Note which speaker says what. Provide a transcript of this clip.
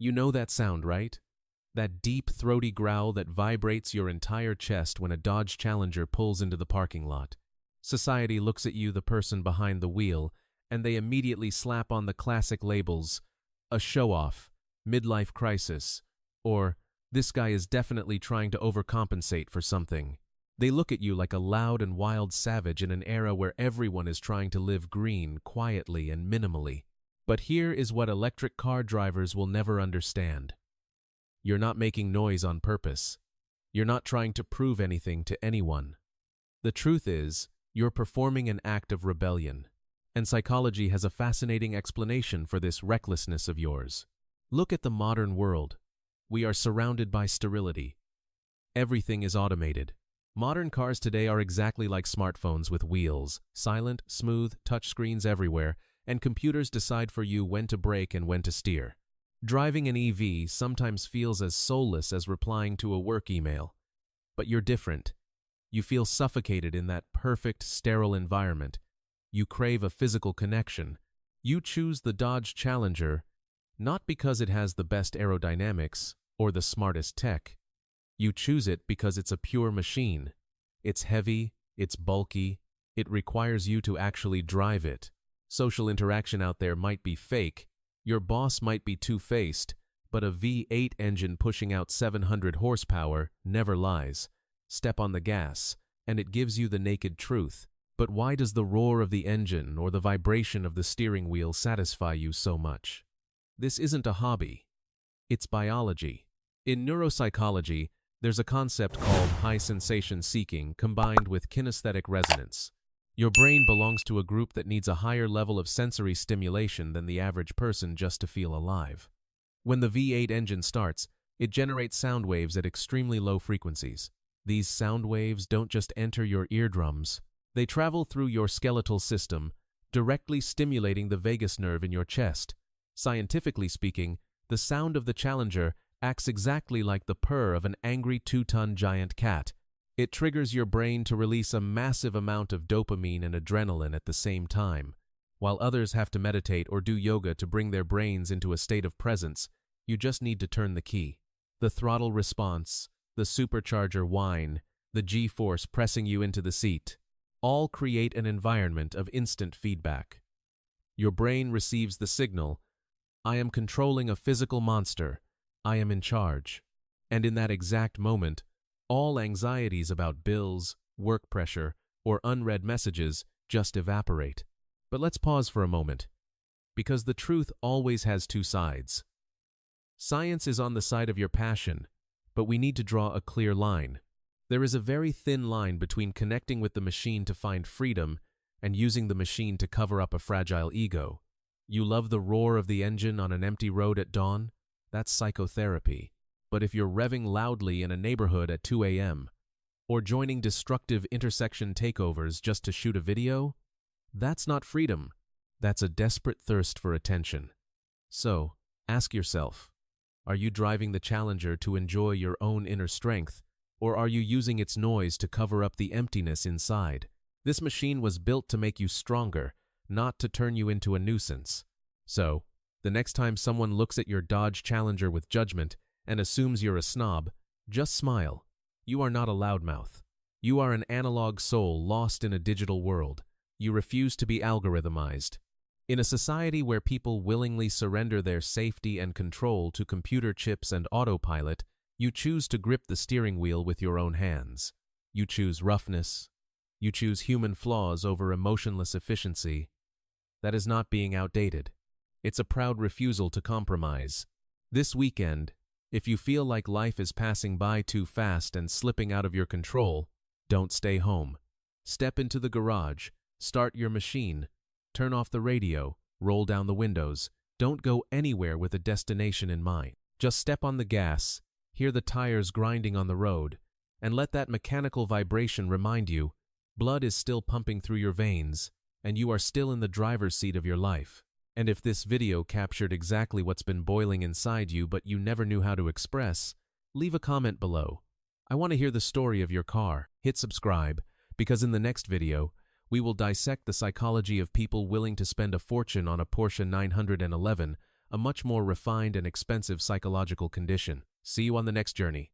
Speaker 1: You know that sound, right? That deep, throaty growl that vibrates your entire chest when a Dodge Challenger pulls into the parking lot. Society looks at you, the person behind the wheel, and they immediately slap on the classic labels, a show-off, midlife crisis, or this guy is definitely trying to overcompensate for something. They look at you like a loud and wild savage in an era where everyone is trying to live green, quietly, and minimally. But here is what electric car drivers will never understand. You're not making noise on purpose. You're not trying to prove anything to anyone. The truth is, you're performing an act of rebellion. And psychology has a fascinating explanation for this recklessness of yours. Look at the modern world. We are surrounded by sterility. Everything is automated. Modern cars today are exactly like smartphones with wheels, silent, smooth, touchscreens everywhere, and computers decide for you when to brake and when to steer. Driving an EV sometimes feels as soulless as replying to a work email. But you're different. You feel suffocated in that perfect, sterile environment. You crave a physical connection. You choose the Dodge Challenger, not because it has the best aerodynamics or the smartest tech. You choose it because it's a pure machine. It's heavy, it's bulky, it requires you to actually drive it. Social interaction out there might be fake, your boss might be two-faced, but a V8 engine pushing out 700 horsepower never lies. Step on the gas, and it gives you the naked truth. But why does the roar of the engine or the vibration of the steering wheel satisfy you so much? This isn't a hobby. It's biology. In neuropsychology, there's a concept called high sensation seeking combined with kinesthetic resonance. Your brain belongs to a group that needs a higher level of sensory stimulation than the average person just to feel alive. When the V8 engine starts, it generates sound waves at extremely low frequencies. These sound waves don't just enter your eardrums. They travel through your skeletal system, directly stimulating the vagus nerve in your chest. Scientifically speaking, the sound of the Challenger acts exactly like the purr of an angry 2-ton giant cat. It triggers your brain to release a massive amount of dopamine and adrenaline at the same time. While others have to meditate or do yoga to bring their brains into a state of presence, you just need to turn the key. The throttle response, the supercharger whine, the G-force pressing you into the seat, all create an environment of instant feedback. Your brain receives the signal, I am controlling a physical monster, I am in charge. And in that exact moment, all anxieties about bills, work pressure, or unread messages just evaporate. But let's pause for a moment, because the truth always has two sides. Science is on the side of your passion, but we need to draw a clear line. There is a very thin line between connecting with the machine to find freedom and using the machine to cover up a fragile ego. You love the roar of the engine on an empty road at dawn? That's psychotherapy. But if you're revving loudly in a neighborhood at 2 a.m., or joining destructive intersection takeovers just to shoot a video, that's not freedom. That's a desperate thirst for attention. So, ask yourself, are you driving the Challenger to enjoy your own inner strength, or are you using its noise to cover up the emptiness inside? This machine was built to make you stronger, not to turn you into a nuisance. So, the next time someone looks at your Dodge Challenger with judgment and assumes you're a snob, just smile. You are not a loudmouth. You are an analog soul lost in a digital world. You refuse to be algorithmized. In a society where people willingly surrender their safety and control to computer chips and autopilot, you choose to grip the steering wheel with your own hands. You choose roughness. You choose human flaws over emotionless efficiency. That is not being outdated. It's a proud refusal to compromise. This weekend, if you feel like life is passing by too fast and slipping out of your control, don't stay home. Step into the garage, start your machine, turn off the radio, roll down the windows. Don't go anywhere with a destination in mind. Just step on the gas, hear the tires grinding on the road, and let that mechanical vibration remind you, blood is still pumping through your veins, and you are still in the driver's seat of your life. And if this video captured exactly what's been boiling inside you but you never knew how to express, leave a comment below. I want to hear the story of your car. Hit subscribe, because in the next video, we will dissect the psychology of people willing to spend a fortune on a Porsche 911, a much more refined and expensive psychological condition. See you on the next journey.